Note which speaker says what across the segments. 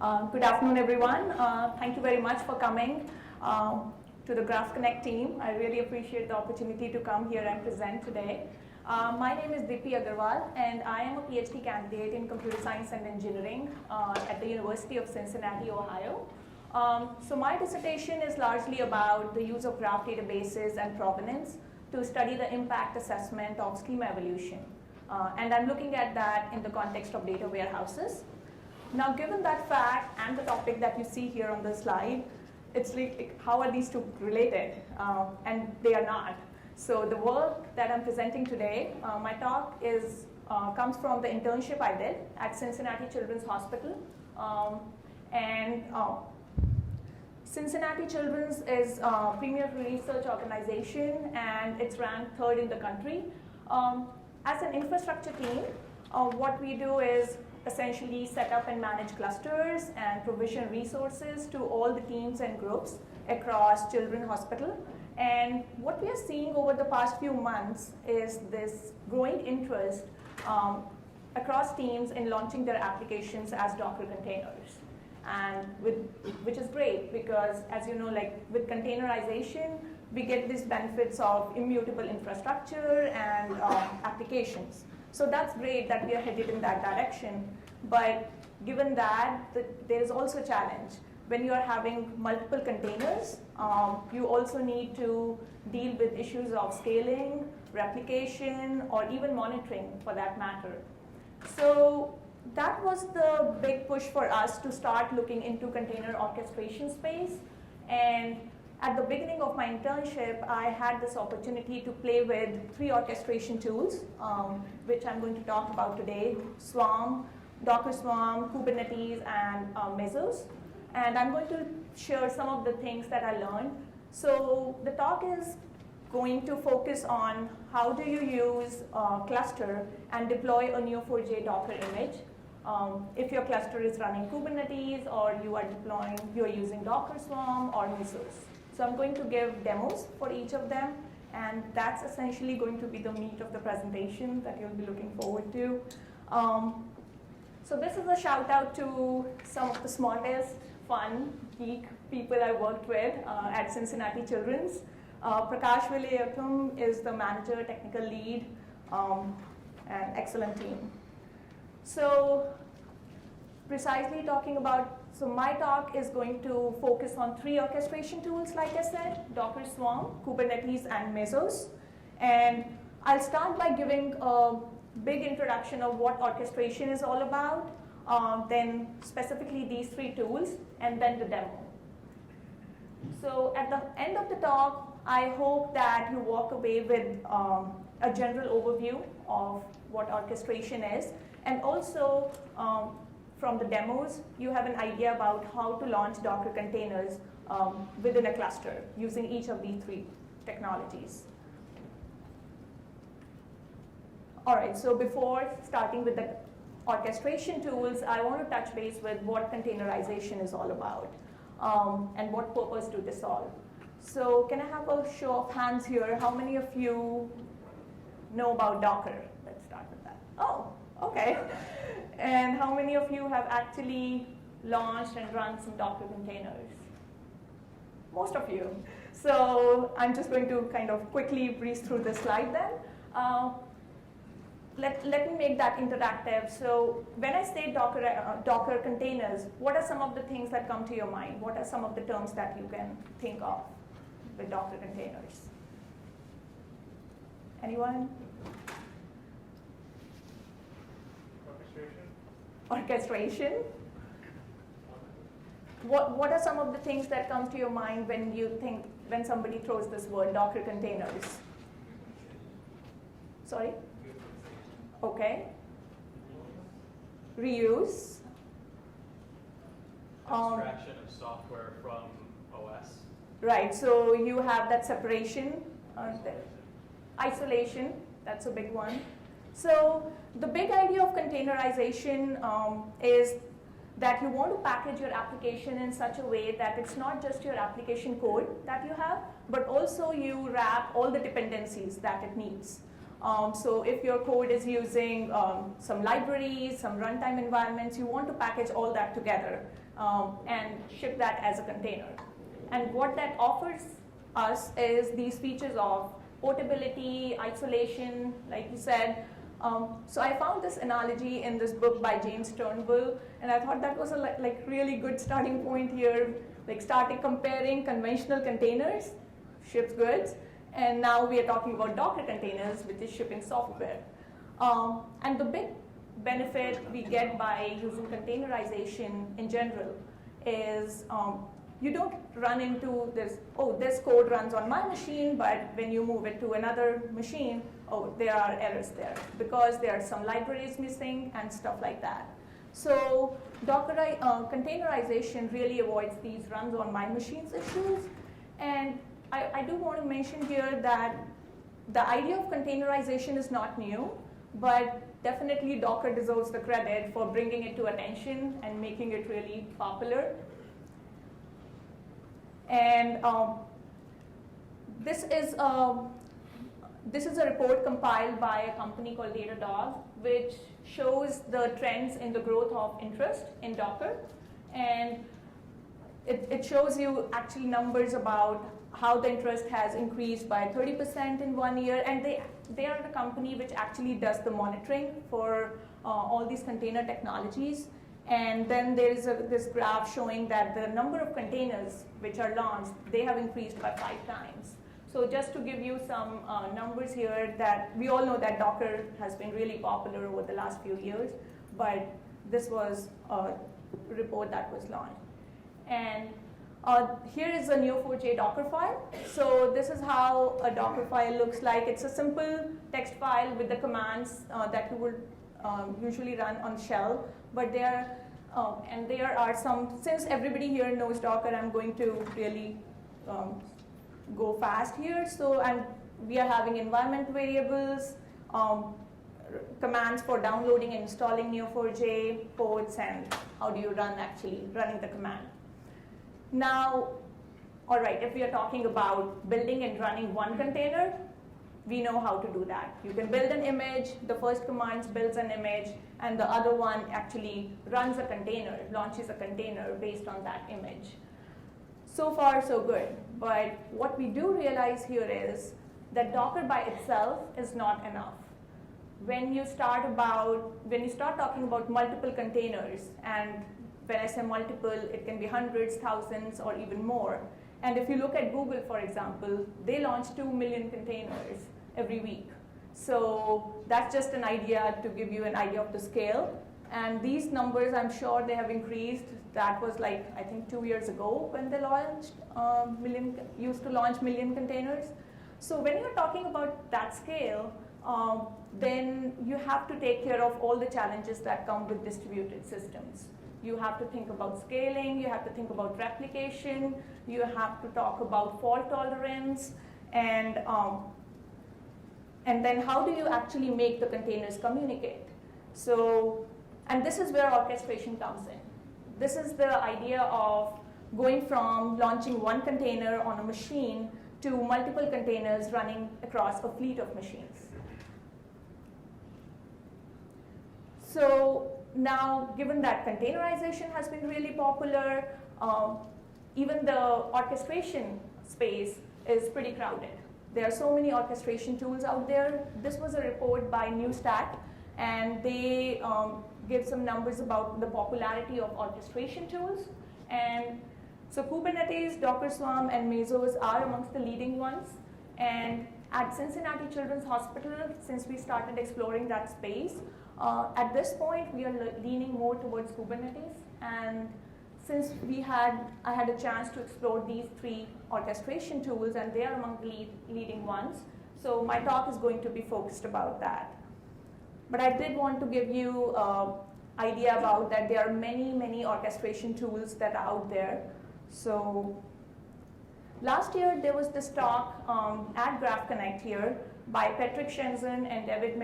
Speaker 1: Good afternoon, everyone. Thank you very much for coming to the Graph Connect team. I really appreciate the opportunity to come here and present today. My name is DIPPY AGGARWAL, and I am a PhD candidate in computer science and engineering at the University of Cincinnati, Ohio. So my dissertation is largely about the use of graph databases and provenance to study the impact assessment of schema evolution. And I'm looking at that in the context of data warehouses. Now, given that fact and the topic that you see here on the slide, it's like, how are these two related? And they are not. So the work that I'm presenting today, my talk comes from the internship I did at Cincinnati Children's Hospital. Cincinnati Children's is a premier research organization, and it's ranked 3rd in the country. As an infrastructure team, what we do is essentially set up and manage clusters and provision resources to all the teams and groups across Children's Hospital. And what we are seeing over the past few months is this growing interest across teams in launching their applications as Docker containers. And which is great because, as you know, like with containerization, we get these benefits of immutable infrastructure and applications. So that's great that we are headed in that direction. But given that, there is also a challenge. When you are having multiple containers, you also need to deal with issues of scaling, replication, or even monitoring for that matter. So that was the big push for us to start looking into container orchestration space. And at the beginning of my internship, I had this opportunity to play with 3 orchestration tools, which I'm going to talk about today: Swarm, Docker Swarm, Kubernetes, and Mesos. And I'm going to share some of the things that I learned. So the talk is going to focus on how do you use a cluster and deploy a Neo4j Docker image. If your cluster is running Kubernetes, or you're using Docker Swarm or Mesos. So I'm going to give demos for each of them, and that's essentially going to be the meat of the presentation that you'll be looking forward to. So this is a shout out to some of the smartest, fun, geek people I worked with at Cincinnati Children's. Prakash Vilayatham is the manager, technical lead, and excellent team. So precisely talking about, so my talk is going to focus on 3 orchestration tools, like I said: Docker Swarm, Kubernetes, and Mesos. And I'll start by giving a big introduction of what orchestration is all about, then specifically these 3 tools, and then the demo. So at the end of the talk, I hope that you walk away with a general overview of what orchestration is, and also from the demos, you have an idea about how to launch Docker containers within a cluster using each of these 3 technologies. All right, so before starting with the orchestration tools, I want to touch base with what containerization is all about and what purpose do they solve. So can I have a show of hands here? How many of you know about Docker? Let's start with that. Oh, okay. And how many of you have actually launched and run some Docker containers? Most of you. So I'm just going to kind of quickly breeze through the slide then. Let me make that interactive. So when I say Docker containers, what are some of the things that come to your mind? What are some of the terms that you can think of with Docker containers? Anyone? Orchestration. What are some of the things that come to your mind when somebody throws this word, Docker containers? Sorry? Okay. Reuse.
Speaker 2: Abstraction of software from OS.
Speaker 1: Right, so you have that separation. Isolation, that's a big one. So the big idea of containerization is that you want to package your application in such a way that it's not just your application code that you have, but also you wrap all the dependencies that it needs. So if your code is using some libraries, some runtime environments, you want to package all that together and ship that as a container. And what that offers us is these features of portability, isolation, like you said. So I found this analogy in this book by James Turnbull, and I thought that was a really good starting point here, like starting comparing conventional containers, ships goods, and now we are talking about Docker containers, which is shipping software. And the big benefit we get by using containerization in general is you don't run into this, oh, this code runs on my machine, but when you move it to another machine, oh, there are errors there because there are some libraries missing and stuff like that. So containerization really avoids these runs on my machines issues. And I do want to mention here that the idea of containerization is not new, but definitely Docker deserves the credit for bringing it to attention and making it really popular. And this is a report compiled by a company called Datadog, which shows the trends in the growth of interest in Docker. And it shows you actually numbers about how the interest has increased by 30% in 1 year. And they are the company which actually does the monitoring for all these container technologies. And then there is this graph showing that the number of containers which are launched, they have increased by 5 times. So just to give you some numbers here, that we all know that Docker has been really popular over the last few years, but this was a report that was launched. And here is a Neo4j Docker file. So this is how a Docker file looks like. It's a simple text file with the commands that you would usually run on shell, but there are some, since everybody here knows Docker, I'm going to really go fast here. So we are having environment variables, commands for downloading and installing Neo4j, ports, and how do you running the command. Now, all right, if we are talking about building and running one container, we know how to do that. You can build an image, the first command builds an image, and the other one actually runs a container, launches a container based on that image. So far, so good. But what we do realize here is that Docker by itself is not enough. When you start talking about multiple containers, and when I say multiple, it can be hundreds, thousands, or even more. And if you look at Google, for example, they launch 2 million containers every week. So that's just an idea to give you an idea of the scale. And these numbers, I'm sure they have increased. That was like, I think 2 years ago when they launched, used to launch million containers. So when you're talking about that scale, then you have to take care of all the challenges that come with distributed systems. You have to think about scaling, you have to think about replication, you have to talk about fault tolerance, and then how do you actually make the containers communicate? So, and this is where orchestration comes in. This is the idea of going from launching one container on a machine to multiple containers running across a fleet of machines. So now, given that containerization has been really popular, even the orchestration space is pretty crowded. There are so many orchestration tools out there. This was a report by Newstat, and they give some numbers about the popularity of orchestration tools. And so Kubernetes, Docker Swarm, and Mesos are amongst the leading ones. And at Cincinnati Children's Hospital, since we started exploring that space, at this point, we are leaning more towards Kubernetes. And since I had a chance to explore these 3 orchestration tools, and they are among the leading ones, so my talk is going to be focused about that. But I did want to give you an idea about that there are many, many orchestration tools that are out there. So last year, there was this talk at Graph Connect here by Patrick Shenzhen and David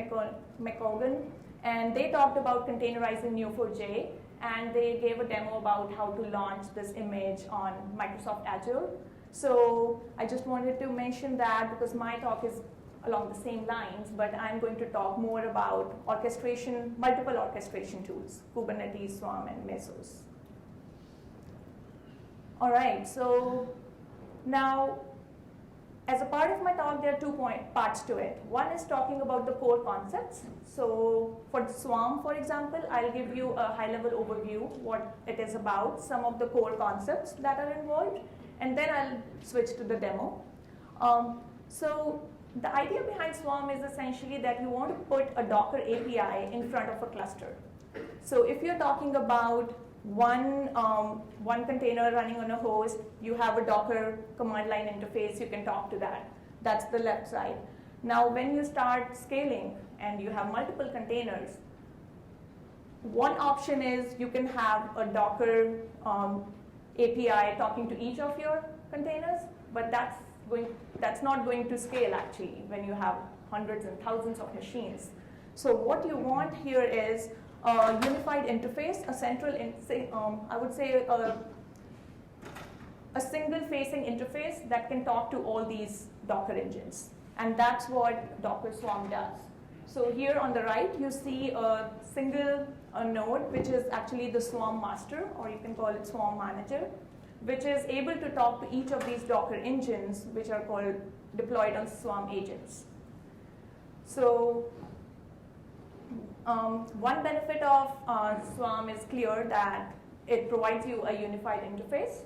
Speaker 1: McCogan. And they talked about containerizing Neo4j, and they gave a demo about how to launch this image on Microsoft Azure. So I just wanted to mention that because my talk is along the same lines, but I'm going to talk more about orchestration, multiple orchestration tools, Kubernetes, Swarm, and Mesos. All right, so now as a part of my talk, there are two parts to it. One is talking about the core concepts. So for Swarm, for example, I'll give you a high-level overview, what it is about, some of the core concepts that are involved, and then I'll switch to the demo. So the idea behind Swarm is essentially that you want to put a Docker API in front of a cluster. So if you're talking about one container running on a host, you have a Docker command line interface, you can talk to that. That's the left side. Now when you start scaling and you have multiple containers, one option is you can have a Docker API talking to each of your containers, but that's not going to scale actually when you have hundreds and thousands of machines. So what you want here is a unified interface, a central, I would say a single-facing interface that can talk to all these Docker engines. And that's what Docker Swarm does. So here on the right, you see a single node, which is actually the Swarm master, or you can call it Swarm manager, which is able to talk to each of these Docker engines, which are called deployed on Swarm agents. So one benefit of Swarm is clear that it provides you a unified interface.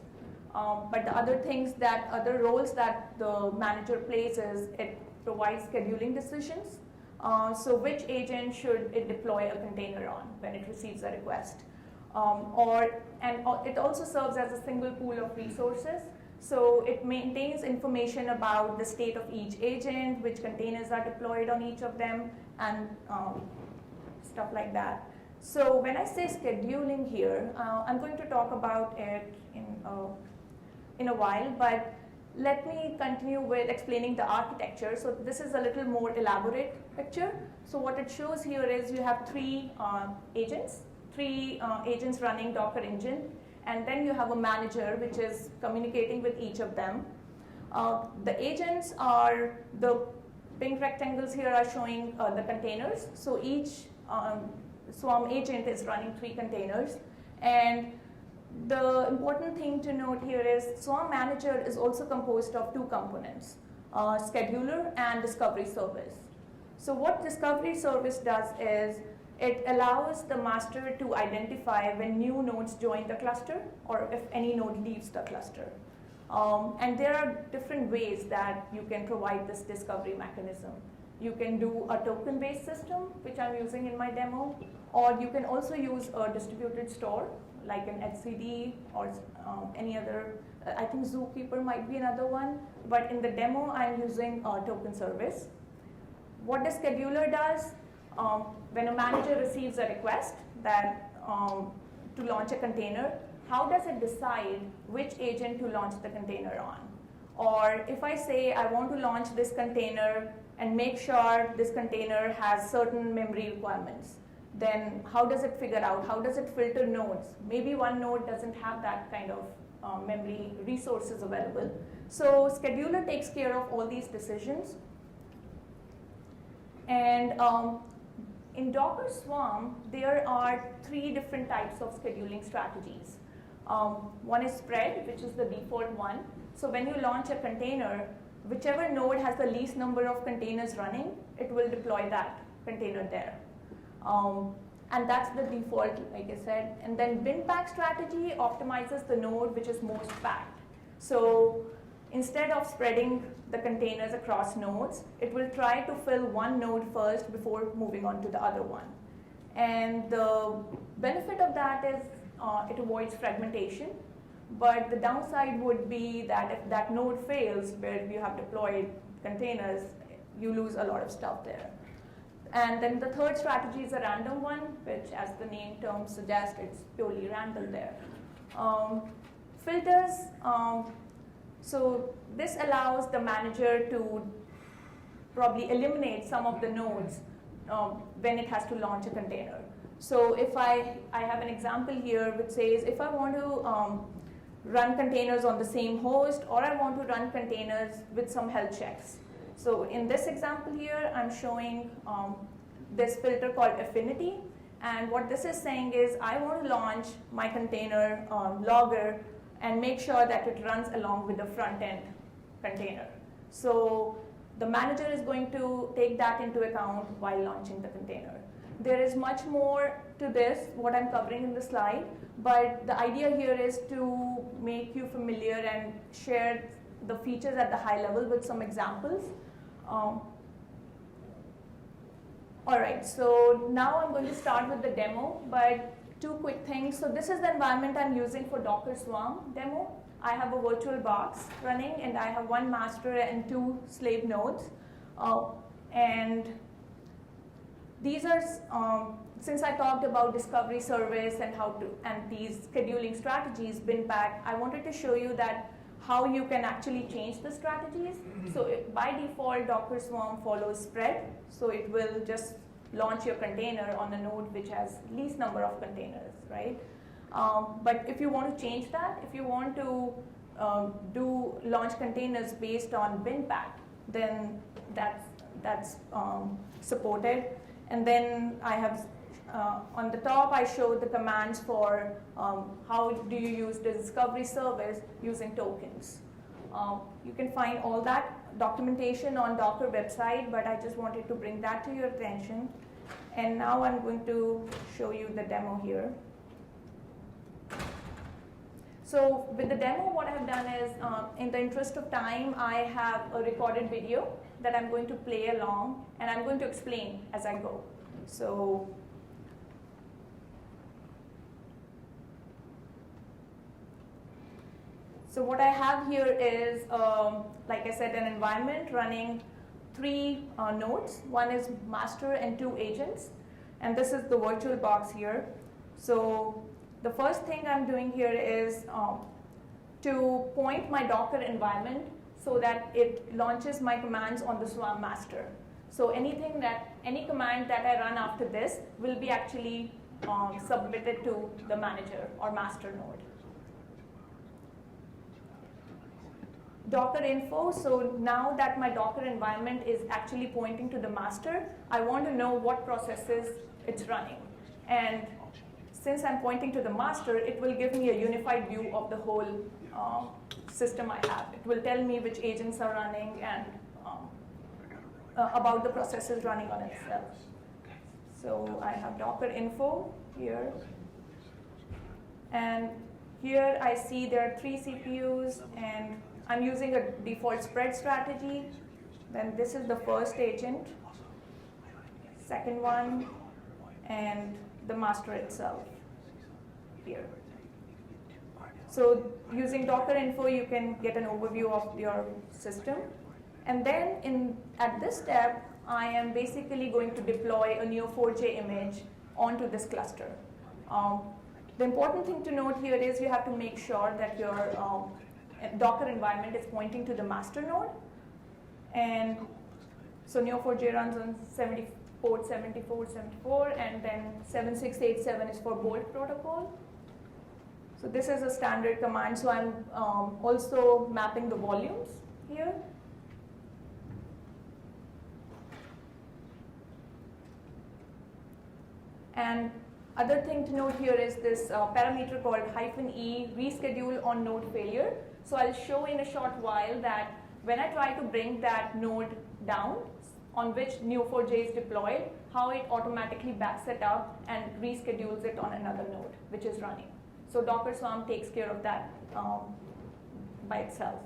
Speaker 1: But the other roles that the manager plays is it provides scheduling decisions. So which agent should it deploy a container on when it receives a request? It also serves as a single pool of resources. So it maintains information about the state of each agent, which containers are deployed on each of them, and stuff like that. So when I say scheduling here, I'm going to talk about it in a while, but let me continue with explaining the architecture. So this is a little more elaborate picture. So what it shows here is you have three agents running Docker engine, and then you have a manager which is communicating with each of them. The agents are, the pink rectangles here are showing the containers. So each Swarm agent is running 3 containers. And the important thing to note here is Swarm manager is also composed of 2 components, scheduler and discovery service. So what discovery service does is it allows the master to identify when new nodes join the cluster or if any node leaves the cluster. And there are different ways that you can provide this discovery mechanism. You can do a token-based system, which I'm using in my demo, or you can also use a distributed store, like an etcd or any other. I think Zookeeper might be another one, but in the demo, I'm using a token service. What the scheduler does, when a manager receives a request that to launch a container, how does it decide which agent to launch the container on? Or if I say I want to launch this container and make sure this container has certain memory requirements, then how does it figure out? How does it filter nodes? Maybe one node doesn't have that kind of memory resources available. So scheduler takes care of all these decisions. And in Docker Swarm, there are 3 different types of scheduling strategies. One is spread, which is the default one. So when you launch a container, whichever node has the least number of containers running, it will deploy that container there. And that's the default, like I said. And then bin pack strategy optimizes the node which is most packed. So instead of spreading the containers across nodes, it will try to fill one node first before moving on to the other one. And the benefit of that is it avoids fragmentation. But the downside would be that if that node fails, where you have deployed containers, you lose a lot of stuff there. And then the third strategy is a random one, which, as the name term suggests, it's purely random there. Filters. So this allows the manager to probably eliminate some of the nodes when it has to launch a container. So if I have an example here which says if I want to run containers on the same host, or I want to run containers with some health checks. So in this example here, I'm showing this filter called affinity. And what this is saying is I want to launch my container logger and make sure that it runs along with the front end container. So the manager is going to take that into account while launching the container. There is much more to this, what I'm covering in the slide, but the idea here is to make you familiar and share the features at the high level with some examples. All right, so now I'm going to start with the demo, but two quick things. So this is the environment I'm using for Docker Swarm demo. I have a VirtualBox running, and I have one master and two slave nodes. And these are, since I talked about discovery service and these scheduling strategies, bin pack, I wanted to show you that how you can actually change the strategies. So by default, Docker Swarm follows spread. So it will just launch your container on a node which has least number of containers, right? But if you want to change that, if you want to do launch containers based on bin pack, then that's supported. And then I have, on the top, I showed the commands for how do you use the discovery service using tokens. You can find all that documentation on Docker website, but I just wanted to bring that to your attention. And now I'm going to show you the demo here. So with the demo, what I have done is, in the interest of time, I have a recorded video that I'm going to play along, and I'm going to explain as I go. So what I have here is, like I said, an environment running 3 nodes. One is master and 2 agents. And this is the VirtualBox here. So the first thing I'm doing here is to point my Docker environment so that it launches my commands on the Swarm master. So any command that I run after this will be actually submitted to the manager or master node. Docker info, so now that my Docker environment is actually pointing to the master, I want to know what processes it's running. And since I'm pointing to the master, it will give me a unified view of the whole system I have. It will tell me which agents are running and about the processes running on itself. So I have Docker info here. And here I see there are 3 CPUs, and I'm using a default spread strategy. Then this is the first agent, second one, and the master itself here. So using Docker info, you can get an overview of your system. And then at this step, I am basically going to deploy a Neo4j image onto this cluster. The important thing to note here is you have to make sure that your Docker environment is pointing to the master node. And so Neo4j runs on port 7474, and then 7687 is for Bolt protocol. So this is a standard command. So I'm also mapping the volumes here. And other thing to note here is this parameter called -e reschedule on node failure. So I'll show in a short while that when I try to bring that node down on which Neo4j is deployed, how it automatically backs it up and reschedules it on another node which is running. So Docker Swarm takes care of that by itself.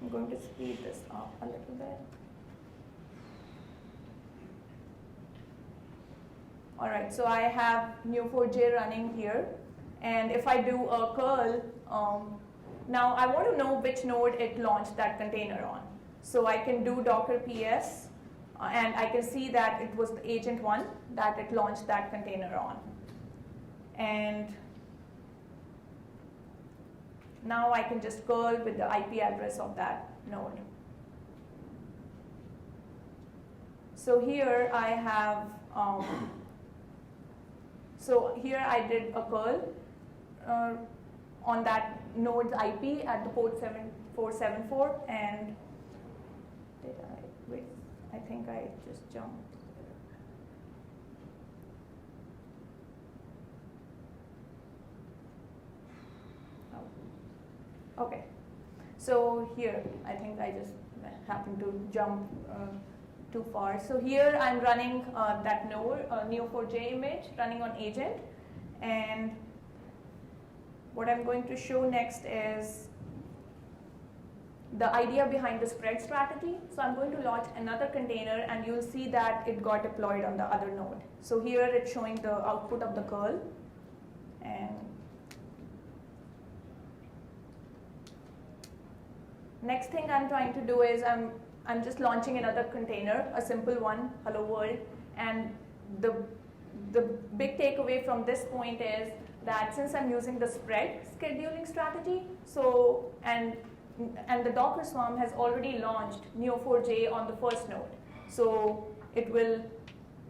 Speaker 1: I'm going to speed this up a little bit. All right, so I have Neo4j running here. And if I do a curl, now I want to know which node it launched that container on. So I can do docker ps, and I can see that it was the agent 1 that it launched that container on. And now I can just curl with the IP address of that node. So here I have, so here I did a curl on that node's IP at the port 7474, and wait, I think I just jumped. Okay. So here, I think I just happened to jump too far. So here I'm running that node, Neo4j image, running on agent. And what I'm going to show next is the idea behind the spread strategy. So I'm going to launch another container, and you'll see that it got deployed on the other node. So here it's showing the output of the curl. And next thing I'm trying to do is I'm just launching another container, a simple one, hello world. And the big takeaway from this point is that since I'm using the spread scheduling strategy, so and the Docker Swarm has already launched Neo4j on the first node. So it will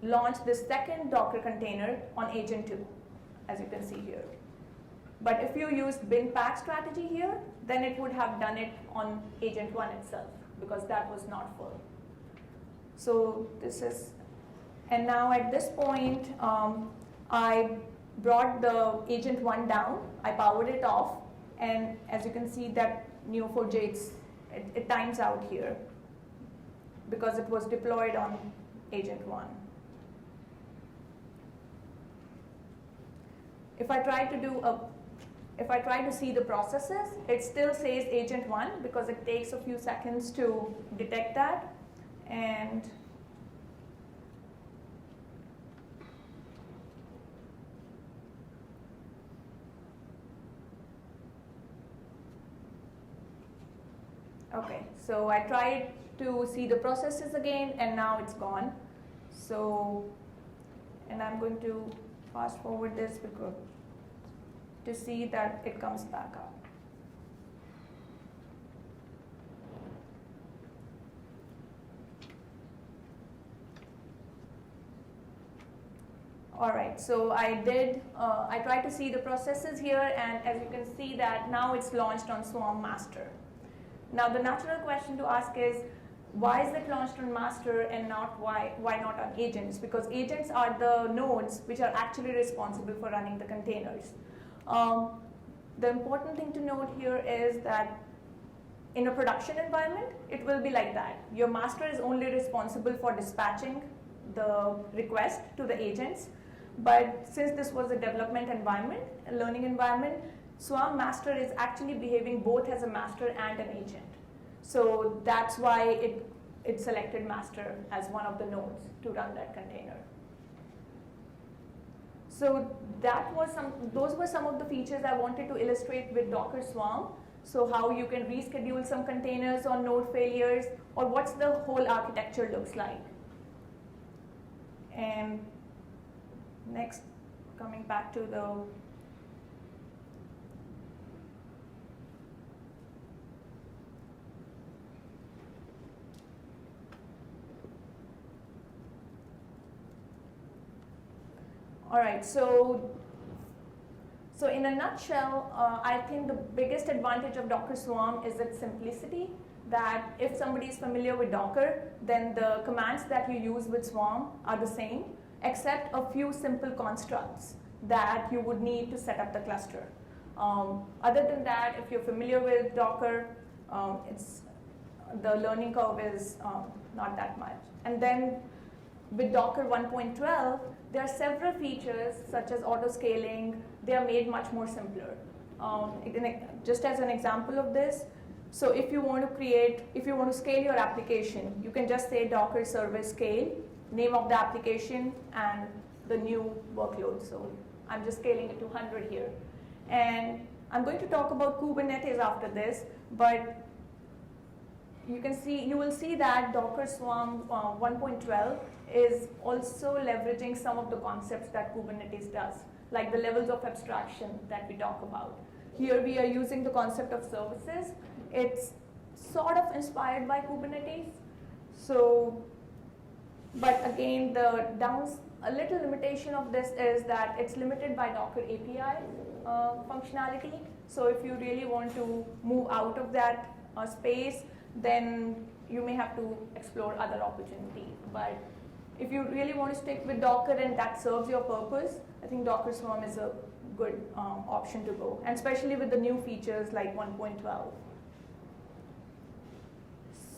Speaker 1: launch the second Docker container on agent 2, as you can see here. But if you used bin pack strategy here, then it would have done it on agent 1 itself, because that was not full. So this is, and now at this point, I brought the agent 1 down, I powered it off, and as you can see that Neo4j, it times out here because it was deployed on agent 1. If I try to see the processes, it still says agent 1 because it takes a few seconds to detect that. And okay, so I tried to see the processes again, and now it's gone. So, and I'm going to fast forward this because to see that it comes back up. All right, so I tried to see the processes here, and as you can see that now it's launched on Swarm Master. Now the natural question to ask is, why is it launched on master and not why not on agents? Because agents are the nodes which are actually responsible for running the containers. The important thing to note here is that in a production environment, it will be like that. Your master is only responsible for dispatching the request to the agents. But since this was a development environment, a learning environment, Swarm Master is actually behaving both as a master and an agent. So that's why it selected master as one of the nodes to run that container. So those were some of the features I wanted to illustrate with Docker Swarm. So how you can reschedule some containers on node failures, or what's the whole architecture looks like. And next, coming back to the all right, so in a nutshell, I think the biggest advantage of Docker Swarm is its simplicity, that if somebody is familiar with Docker, then the commands that you use with Swarm are the same, except a few simple constructs that you would need to set up the cluster. Other than that, if you're familiar with Docker, the learning curve is not that much. And then with Docker 1.12, there are several features such as auto-scaling. They are made much more simpler. Just as an example of this, so if you want to scale your application, you can just say Docker service scale, name of the application, and the new workload. So I'm just scaling it to 100 here. And I'm going to talk about Kubernetes after this, but you will see that Docker Swarm 1.12 is also leveraging some of the concepts that Kubernetes does, like the levels of abstraction that we talk about. Here we are using the concept of services. It's sort of inspired by Kubernetes. So, but again, a little limitation of this is that it's limited by Docker API functionality. So if you really want to move out of that space, then you may have to explore other opportunities. But if you really want to stick with Docker and that serves your purpose, I think Docker Swarm is a good option to go, and especially with the new features like 1.12.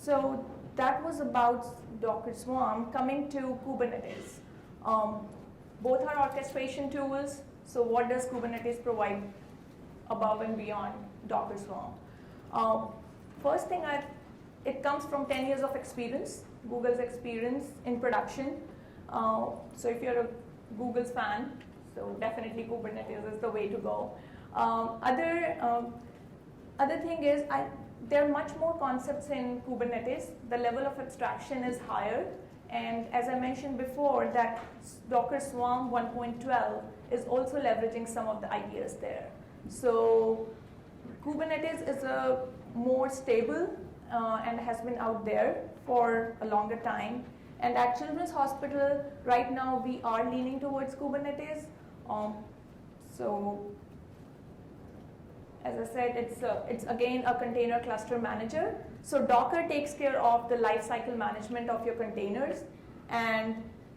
Speaker 1: So that was about Docker Swarm. Coming to Kubernetes. Both are orchestration tools. So what does Kubernetes provide above and beyond Docker Swarm? First thing, it comes from 10 years of experience, Google's experience in production. So if you're a Google's fan, so definitely Kubernetes is the way to go. Other thing is, there are much more concepts in Kubernetes. The level of abstraction is higher. And as I mentioned before, that Docker Swarm 1.12 is also leveraging some of the ideas there. So Kubernetes is a more stable and has been out there for a longer time. And at Children's Hospital, right now, we are leaning towards Kubernetes. So as I said, it's again a container cluster manager. So Docker takes care of the lifecycle management of your containers. And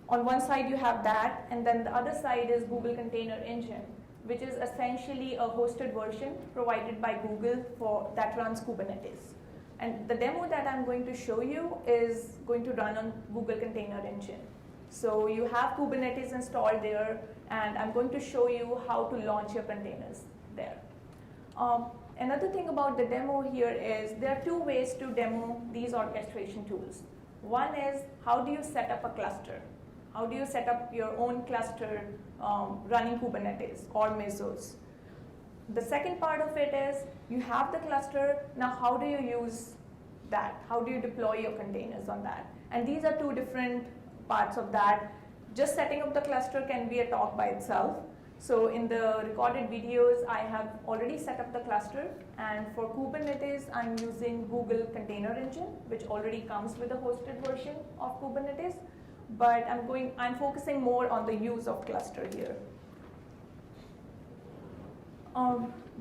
Speaker 1: on one side you have that, and then the other side is Google Container Engine, which is essentially a hosted version provided by Google that runs Kubernetes. And the demo that I'm going to show you is going to run on Google Container Engine. So you have Kubernetes installed there, and I'm going to show you how to launch your containers there. Another thing about the demo here is there are two ways to demo these orchestration tools. One is, how do you set up a cluster? How do you set up your own cluster running Kubernetes or Mesos? The second part of it is, you have the cluster, now how do you use that? How do you deploy your containers on that? And these are two different parts of that. Just setting up the cluster can be a talk by itself. So in the recorded videos, I have already set up the cluster, and for Kubernetes, I'm using Google Container Engine, which already comes with a hosted version of Kubernetes. But I'm focusing more on the use of cluster here.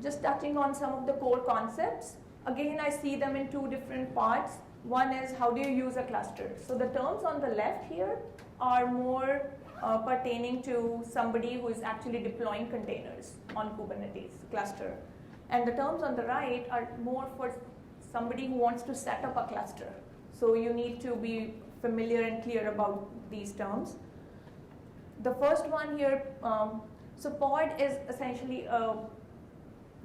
Speaker 1: Just touching on some of the core concepts. Again, I see them in two different parts. One is, how do you use a cluster? So the terms on the left here are more pertaining to somebody who is actually deploying containers on Kubernetes cluster. And the terms on the right are more for somebody who wants to set up a cluster. So you need to be familiar and clear about these terms. The first one here, so pod is essentially a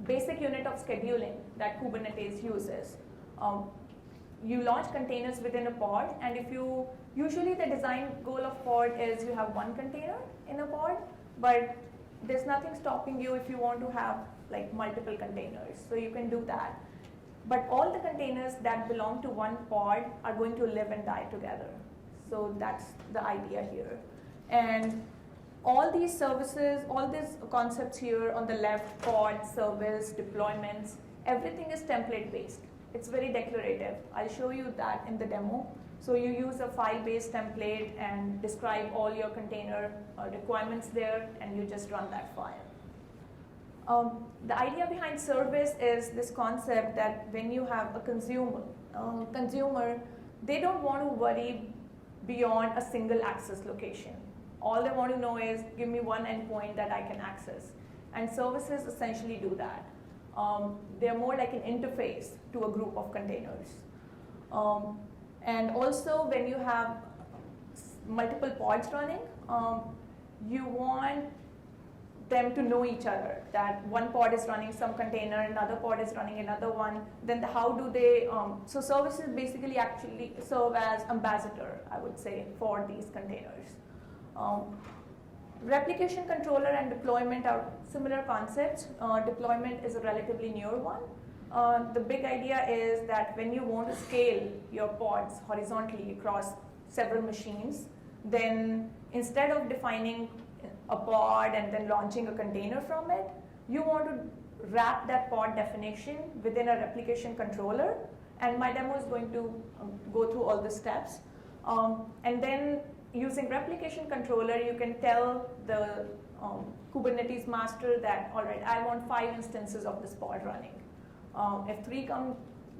Speaker 1: basic unit of scheduling that Kubernetes uses. You launch containers within a pod, and usually the design goal of pod is you have one container in a pod, but there's nothing stopping you if you want to have like multiple containers, so you can do that. But all the containers that belong to one pod are going to live and die together. So that's the idea here. And all these services, all these concepts here on the left, pod, service, deployments, everything is template-based. It's very declarative. I'll show you that in the demo. So you use a file-based template and describe all your container requirements there, and you just run that file. The idea behind service is this concept that when you have a consumer, they don't want to worry beyond a single access location. All they want to know is, give me one endpoint that I can access. And services essentially do that. They're more like an interface to a group of containers. And also, when you have multiple pods running, you want them to know each other, that one pod is running some container, another pod is running another one. Then how do they, so services basically actually serve as ambassador, I would say, for these containers. Replication controller and deployment are similar concepts. Deployment is a relatively newer one. The big idea is that when you want to scale your pods horizontally across several machines, then instead of defining a pod and then launching a container from it, you want to wrap that pod definition within a replication controller. And my demo is going to go through all the steps. And then using replication controller, you can tell the Kubernetes master that, all right, I want 5 instances of this pod running. If 3 come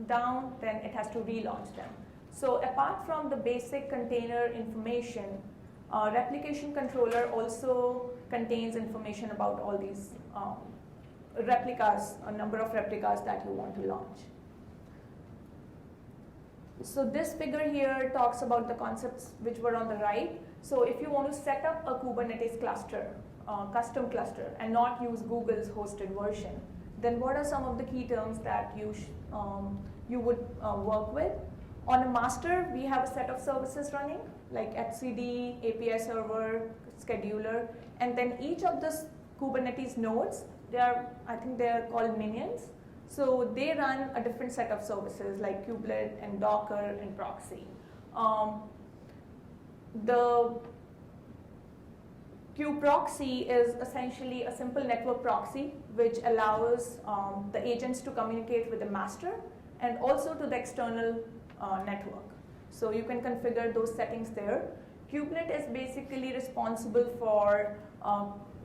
Speaker 1: down, then it has to relaunch them. So apart from the basic container information, Replication controller also contains information about all these replicas, a number of replicas that you want to launch. So this figure here talks about the concepts which were on the right. So if you want to set up a Kubernetes cluster, custom cluster, and not use Google's hosted version, then what are some of the key terms that you would work with? On a master, we have a set of services running, like etcd, API server, scheduler, and then each of the Kubernetes nodes, I think they are called minions. So they run a different set of services like kubelet and Docker and proxy. The kubeproxy is essentially a simple network proxy which allows the agents to communicate with the master and also to the external network. So you can configure those settings there. Kubelet is basically responsible for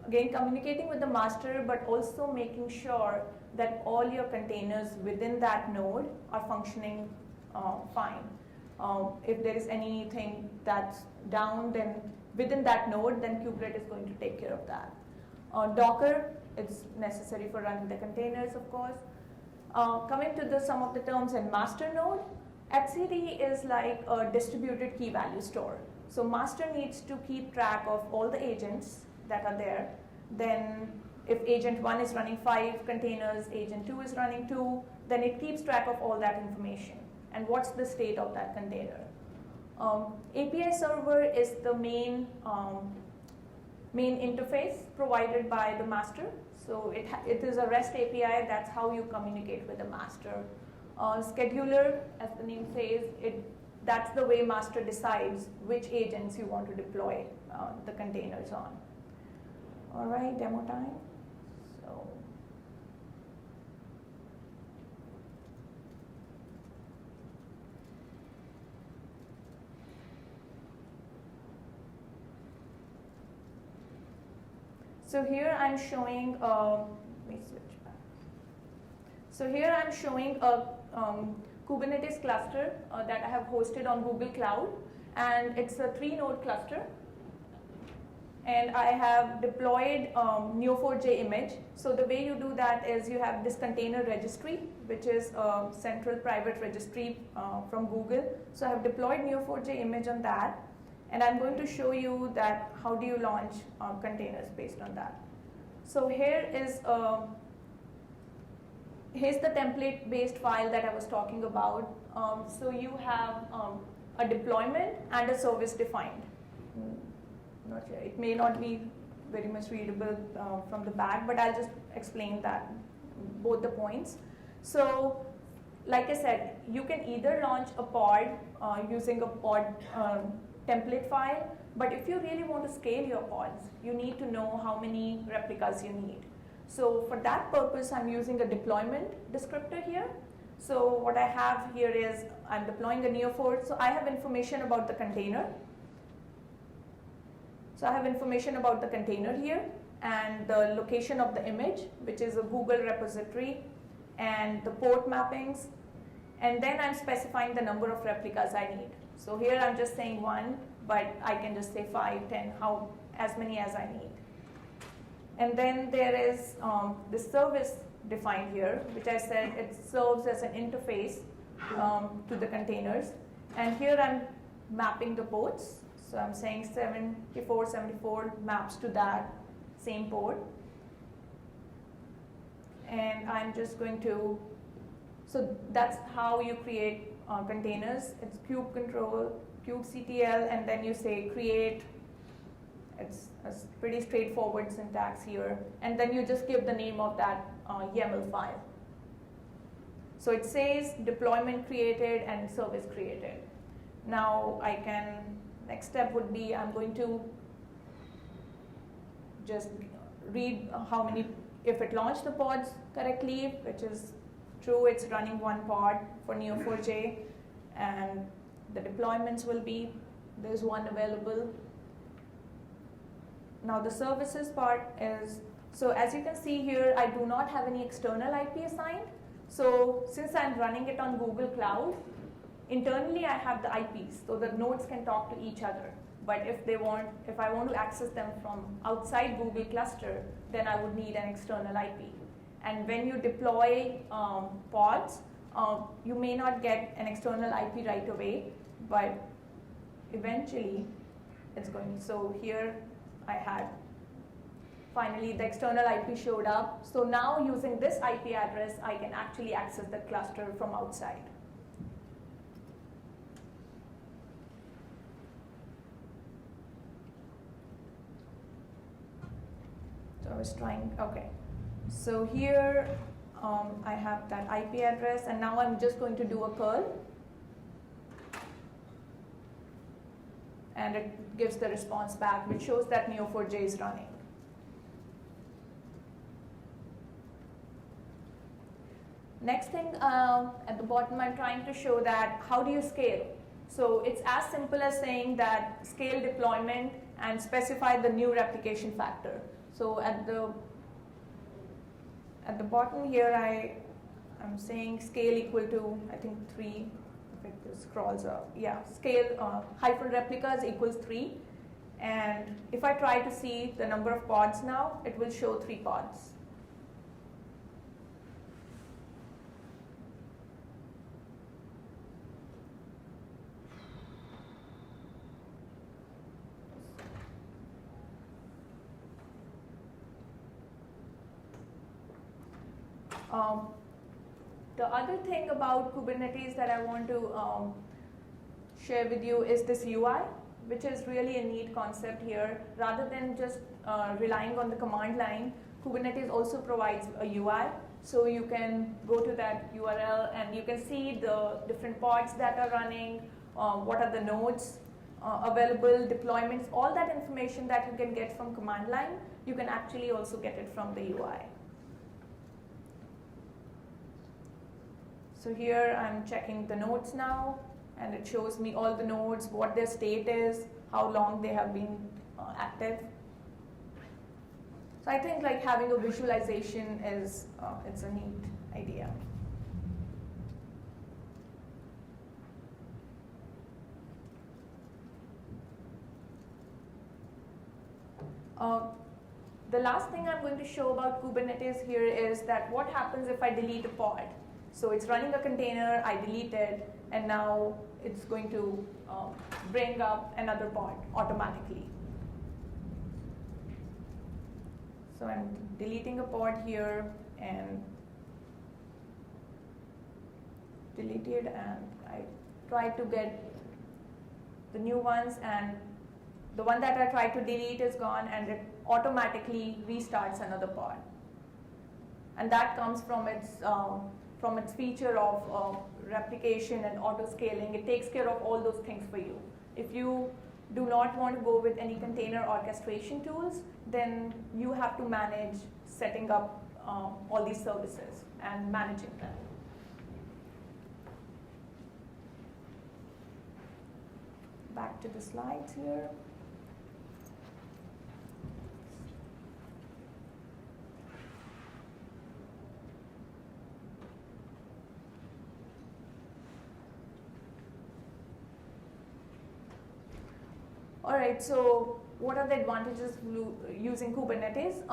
Speaker 1: again communicating with the master, but also making sure that all your containers within that node are functioning fine. If there is anything that's down, then within that node, then kubelet is going to take care of that. Docker is necessary for running the containers, of course. Coming to some of the terms in master node, etcd is like a distributed key value store. So master needs to keep track of all the agents that are there. Then if agent 1 is running 5 containers, agent 2 is running 2, then it keeps track of all that information and what's the state of that container. API server is the main interface provided by the master. So it is a REST API, that's how you communicate with the master. Scheduler, as the name says, that's the way master decides which agents you want to deploy the containers on. All right, demo time. So here I'm showing, let me switch back. So here I'm showing a Kubernetes cluster that I have hosted on Google Cloud, and it's a 3-node cluster. And I have deployed Neo4j image. So the way you do that is you have this container registry, which is a central private registry from Google. So I have deployed Neo4j image on that. And I'm going to show you that how do you launch containers based on that. So here's the template-based file that I was talking about. So you have a deployment and a service defined. Not sure. It may not be very much readable from the back, but I'll just explain that, both the points. So like I said, you can either launch a pod using a pod template file, but if you really want to scale your pods, you need to know how many replicas you need. So for that purpose, I'm using a deployment descriptor here. So what I have here is I'm deploying a Neo4j, so I have information about the container. So I have information about the container here and the location of the image, which is a Google repository, and the port mappings, and then I'm specifying the number of replicas I need. So here I'm just saying 1, but I can just say 5, 10, as many as I need. And then there is the service defined here, which I said it serves as an interface to the containers. And here I'm mapping the ports. So I'm saying 7474 maps to that same port. And I'm just going to, so that's how you create containers. It's kube control, kubectl, and then you say create. It's a pretty straightforward syntax here. And then you just give the name of that YAML file. So it says deployment created and service created. Now next step would be I'm going to just read how many, if it launched the pods correctly, which is true, it's running 1 pod for Neo4j, and the deployments will be, there's 1 available. Now the services part is, so as you can see here, I do not have any external IP assigned. So since I'm running it on Google Cloud, internally I have the IPs, so the nodes can talk to each other. But if I want to access them from outside Google cluster, then I would need an external IP. And when you deploy pods, you may not get an external IP right away, but eventually it's going. So here I had, finally the external IP showed up. So now using this IP address, I can actually access the cluster from outside. So I was trying, okay. So here I have that IP address, and now I'm just going to do a curl. And it gives the response back, which shows that Neo4j is running. Next thing, at the bottom, I'm trying to show that how do you scale? So it's as simple as saying that scale deployment and specify the new replication factor. So at the bottom here, I'm saying scale equal to, I think 3. If it scrolls up, yeah, scale hyphen replicas equals 3. And if I try to see the number of pods now, it will show 3 pods. The other thing about Kubernetes that I want to share with you is this UI, which is really a neat concept here. Rather than just relying on the command line, Kubernetes also provides a UI. So you can go to that URL and you can see the different pods that are running, what are the nodes available, deployments, all that information that you can get from command line, you can actually also get it from the UI. So here I'm checking the nodes now, and it shows me all the nodes, what their state is, how long they have been active. So I think like having a visualization is it's a neat idea. The last thing I'm going to show about Kubernetes here is that what happens if I delete a pod. So it's running a container, I delete it, and now it's going to bring up another pod automatically. So I'm deleting a pod here and deleted, and I try to get the new ones, and the one that I tried to delete is gone, and it automatically restarts another pod. And that comes from its feature of replication and auto-scaling. It takes care of all those things for you. If you do not want to go with any container orchestration tools, then you have to manage setting up all these services and managing them. Back to the slides here. All right, so what are the advantages of using Kubernetes?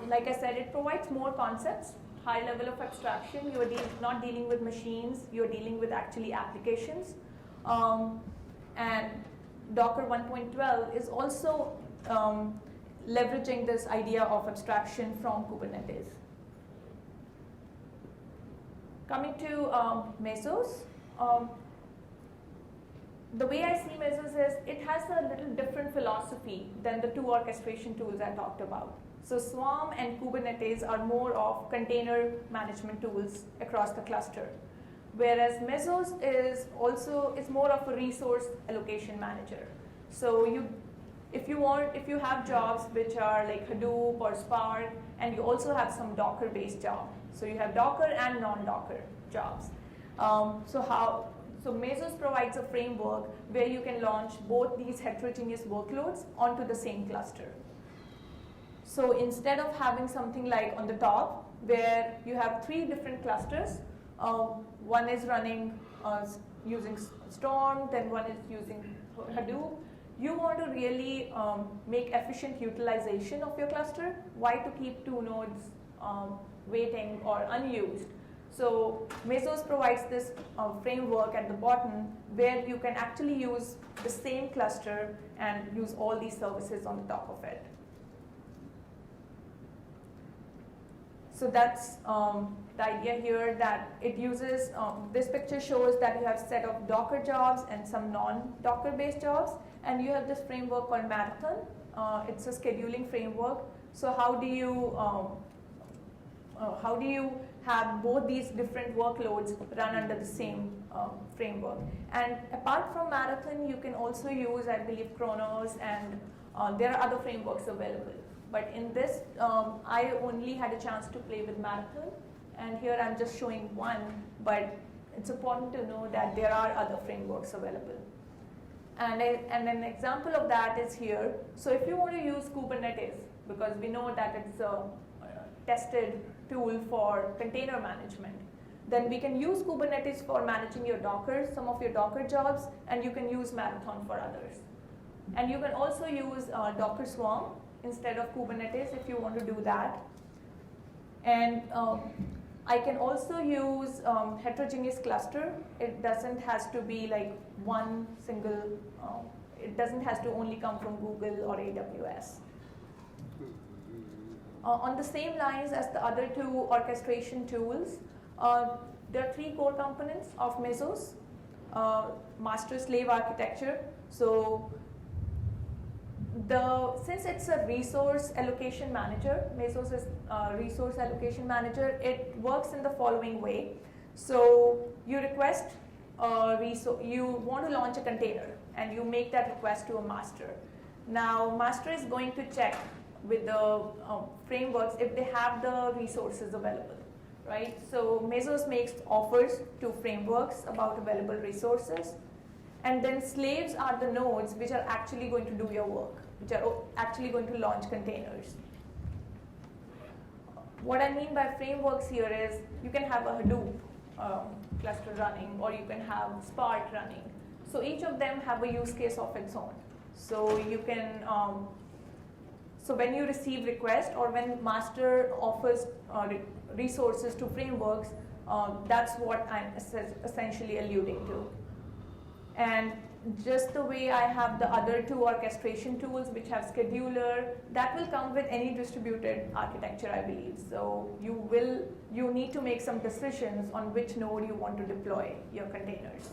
Speaker 1: Like I said, it provides more concepts, high level of abstraction. You're not dealing with machines, you're dealing with actually applications. And Docker 1.12 is also leveraging this idea of abstraction from Kubernetes. Coming to Mesos. The way I see Mesos is it has a little different philosophy than the two orchestration tools I talked about. So Swarm and Kubernetes are more of container management tools across the cluster, whereas Mesos is more of a resource allocation manager. So if you have jobs which are like Hadoop or Spark, and you also have some Docker-based jobs, so you have Docker and non-Docker jobs. So Mesos provides a framework where you can launch both these heterogeneous workloads onto the same cluster. So instead of having something like on the top, where you have 3 different clusters, one is running using Storm, then one is using Hadoop, you want to really make efficient utilization of your cluster. Why to keep 2 nodes waiting or unused? So Mesos provides this framework at the bottom where you can actually use the same cluster and use all these services on the top of it. So that's the idea here, that it uses, this picture shows that you have a set of Docker jobs and some non-Docker based jobs, and you have this framework called Marathon. It's a scheduling framework. So how do you have both these different workloads run under the same framework? And apart from Marathon, you can also use, I believe, Kronos, and there are other frameworks available. But in this, I only had a chance to play with Marathon, and here I'm just showing one, but it's important to know that there are other frameworks available. And an example of that is here. So if you want to use Kubernetes, because we know that it's a tested tool for container management, then we can use Kubernetes for managing your Docker, some of your Docker jobs, and you can use Marathon for others. And you can also use Docker Swarm instead of Kubernetes if you want to do that. And I can also use heterogeneous cluster. It doesn't has to be like one single, it doesn't has to only come from Google or AWS. On the same lines as the other 2 orchestration tools, there are 3 core components of Mesos. Master-slave architecture. So since it's a resource allocation manager, Mesos is a resource allocation manager, it works in the following way. So you request you want to launch a container, and you make that request to a master. Now, master is going to check with the frameworks if they have the resources available, right? So Mesos makes offers to frameworks about available resources, and then slaves are the nodes which are actually going to do your work, which are actually going to launch containers. What I mean by frameworks here is you can have a Hadoop cluster running, or you can have Spark running. So each of them have a use case of its own. So you can, so when you receive request, or when master offers resources to frameworks, that's what I'm essentially alluding to. And just the way I have the other 2 orchestration tools which have scheduler, that will come with any distributed architecture, I believe. So you need to make some decisions on which node you want to deploy your containers.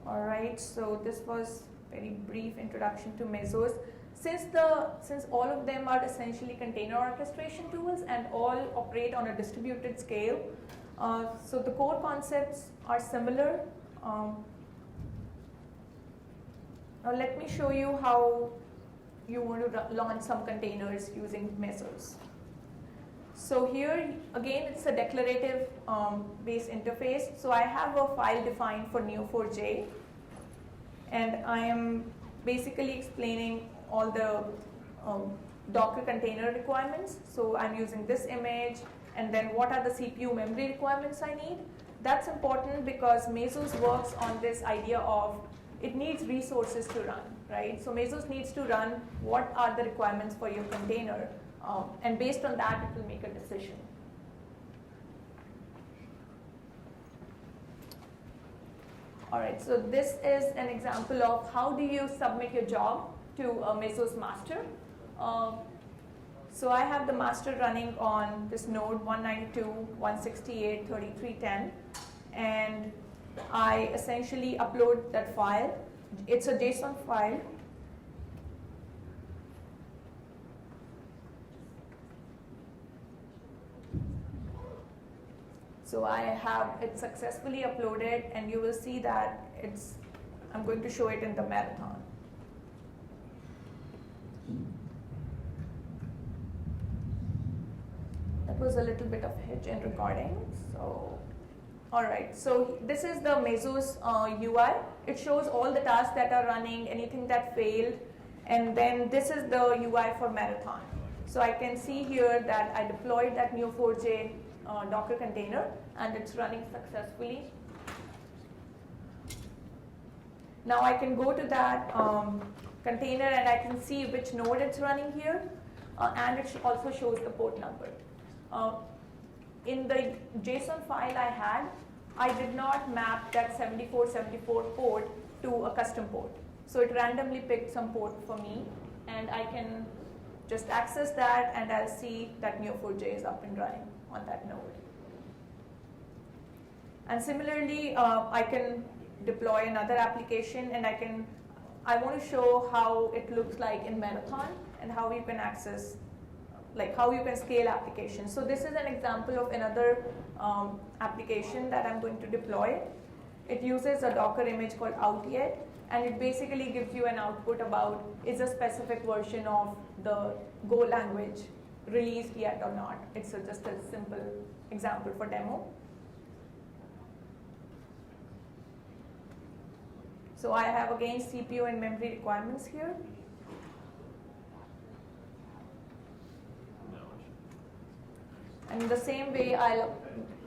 Speaker 1: All right, so this was a very brief introduction to Mesos. Since all of them are essentially container orchestration tools and all operate on a distributed scale, so the core concepts are similar. Now let me show you how you want to launch some containers using Mesos. So here, again, it's a declarative based interface. So I have a file defined for Neo4j, and I am basically explaining all the Docker container requirements. So I'm using this image, and then what are the CPU memory requirements I need. That's important because Mesos works on this idea of it needs resources to run, right? So Mesos needs to run what are the requirements for your container, and based on that, it will make a decision. All right, so this is an example of how do you submit your job to a Mesos master. So I have the master running on this node 192.168.33.10, and I essentially upload that file. It's a JSON file. So I have it successfully uploaded, and you will see that I'm going to show it in the marathon. That was a little bit of a hitch in recording. So, all right. So this is the Mesos UI. It shows all the tasks that are running, anything that failed, and then this is the UI for marathon. So I can see here that I deployed that Neo4j Docker container, and it's running successfully. Now I can go to that container and I can see which node it's running here, and it also shows the port number. In the JSON file I had, I did not map that 7474 port to a custom port. So it randomly picked some port for me, and I can just access that, and I'll see that Neo4j is up and running on that node. And similarly, I can deploy another application, and I want to show how it looks like in Marathon and how you can access, like how you can scale applications. So this is an example of another application that I'm going to deploy. It uses a Docker image called out yet, and it basically gives you an output about is a specific version of the Go language released yet or not. It's just a simple example for demo. So I have again CPU and memory requirements here. And in the same way, I'll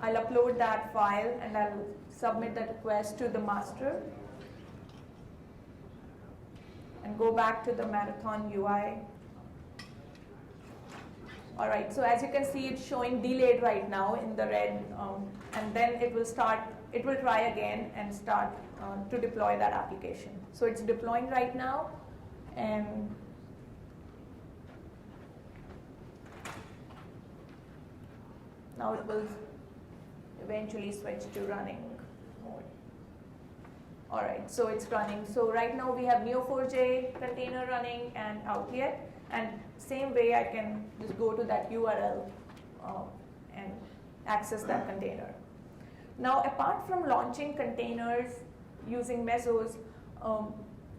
Speaker 1: upload that file and I'll submit that request to the master and go back to the Marathon UI. All right, so as you can see, it's showing delayed right now in the red, and then it will try again and start to deploy that application. So it's deploying right now, and now it will eventually switch to running mode. All right, so it's running. So right now we have Neo4j container running and out yet, and same way I can just go to that URL and access that container. Now, apart from launching containers using Mesos,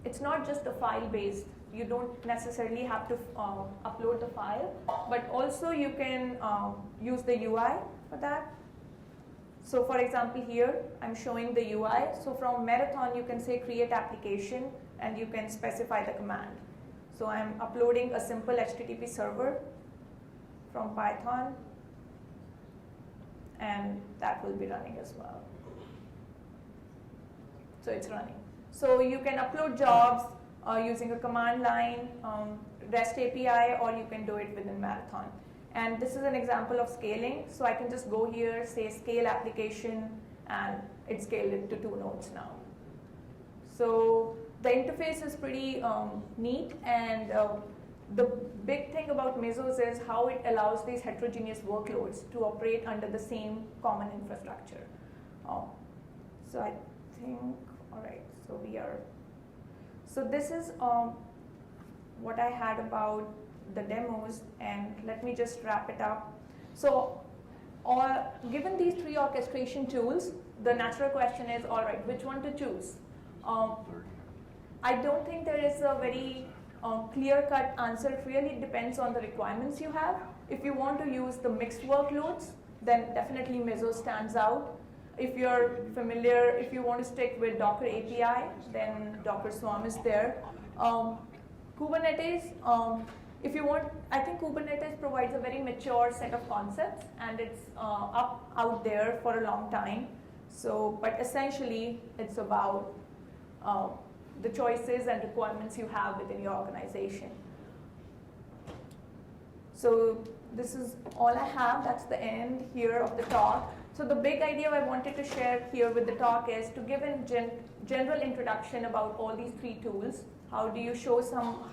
Speaker 1: it's not just a file-based. You don't necessarily have to upload the file, but also you can use the UI for that. So for example, here I'm showing the UI. So from Marathon, you can say create application, and you can specify the command. So I'm uploading a simple HTTP server from Python, and that will be running as well. So it's running. So you can upload jobs using a command line, REST API, or you can do it within Marathon. And this is an example of scaling. So I can just go here, say scale application, and it scaled it to 2 nodes now. So the interface is pretty neat, and the big thing about Mesos is how it allows these heterogeneous workloads to operate under the same common infrastructure. So I think, all right, so this is what I had about the demos, and let me just wrap it up. So given these 3 orchestration tools, the natural question is, all right, which one to choose? I don't think there is a very clear-cut answer. It really depends on the requirements you have. If you want to use the mixed workloads, then definitely Mesos stands out. If you're familiar, if you want to stick with Docker API, then Docker Swarm is there. Kubernetes, if you want, I think Kubernetes provides a very mature set of concepts, and it's out there for a long time. So, but essentially, it's about the choices and requirements you have within your organization. So this is all I have. That's the end here of the talk. So the big idea I wanted to share here with the talk is to give a general introduction about all these 3 tools. How do you show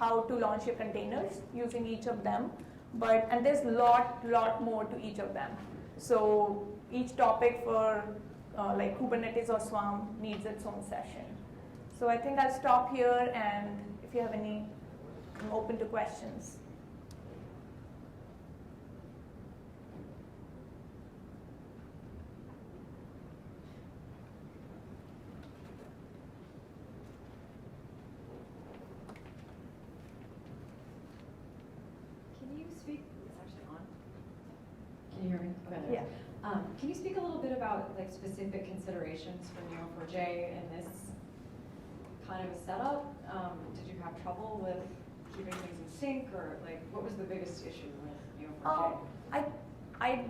Speaker 1: how to launch your containers using each of them? And there's a lot more to each of them. So each topic for like Kubernetes or Swarm needs its own session. So I think I'll stop here, and if you have any, I'm open to questions.
Speaker 3: Can you speak, it's actually on. Can you hear me? Okay.
Speaker 1: Yeah.
Speaker 3: Can you speak a little bit about like specific considerations for Neo4j in this kind of a setup? Did you have trouble with keeping things in sync, or like what was the biggest issue with Neo4j?
Speaker 1: I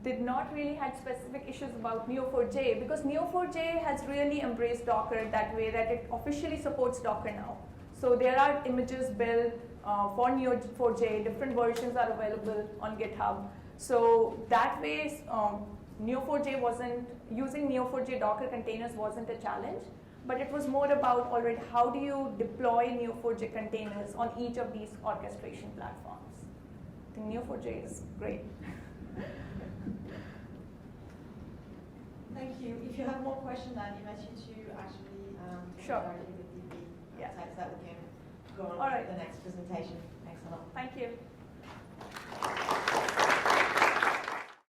Speaker 1: did not really had specific issues about Neo4j because Neo4j has really embraced Docker that way that it officially supports Docker now. So there are images built for Neo4j, different versions are available on GitHub. So that way, Neo4j wasn't, using Neo4j Docker containers wasn't a challenge, but it was more about already how do you deploy Neo4j containers on each of these orchestration platforms. I think Neo4j is great.
Speaker 4: Thank you. If you have more questions, I invite you to actually
Speaker 1: Sure.
Speaker 4: directly with DIPPY
Speaker 1: Yeah.
Speaker 4: so that we can go on
Speaker 1: All right.
Speaker 4: to the next presentation. Thanks a lot.
Speaker 1: Thank you.